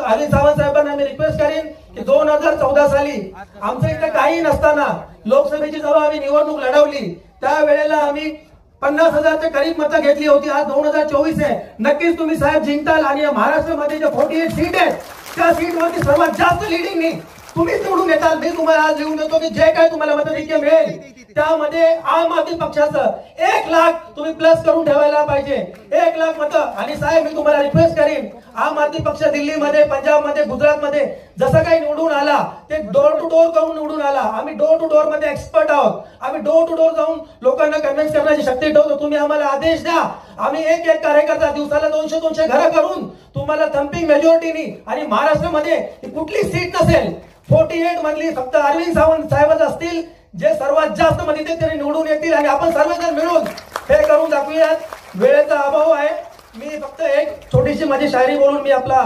अरविंद सावंत साहेबांना मी रिक्वेस्ट करेन की 2014 साली आमचं इकडे काही नसताना लोकसभेची जेव्हा आम्ही निवडणूक लढवली त्यावेळेला आम्ही 50,000च्या करीब मतं घेतली होती. आज 2024 आहे. नक्कीच तुम्ही साहेब जिंकताल आणि महाराष्ट्रामध्ये जे 48 सीट आहेत त्या सीटवरती सर्वात जास्त लिडिंगनी तुम्हीच निवडून येताल. मी तुम्हाला आज लिहून देतो की जे काही तुम्हाला मताधिक्य मिळेल त्यामध्ये आम आदमी पक्षाचं 1 लाख तुम्ही प्लस करून ठेवायला पाहिजे. 1 लाख मतं. आणि साहेब मी तुम्हाला रिक्वेस्ट करीन आम आदमी पक्ष दिल्लीमध्ये, पंजाबमध्ये, गुजरातमध्ये जसं काही निवडून आला ते डोर टू डोर करून निवडून आला. आम्ही डोर टू डोर मध्ये एक्सपर्ट आहोत. आम्ही डोर टू डोर जाऊन लोकांना कन्व्हिन्स करण्याची शक्ती ठेवतो. तुम्ही आम्हाला आदेश द्या. आम्ही एक एक कार्यकर्ता दिवसाला 200 घरं करून तुम्हाला थम्पिंग मेजॉरिटीनी आणि महाराष्ट्रामध्ये कुठली सीट नसेल 48 मधली फक्त अरविंद सावंत साहेबच असतील जे सर्वात जास्त मताधिक्याने निवडून येतील आणि आपण सर्वजण मिळून हे करून दाखवूयात. वेळेचा अभाव आहे. मी फक्त एक छोटीशी माझी शायरी बोलून मी आपला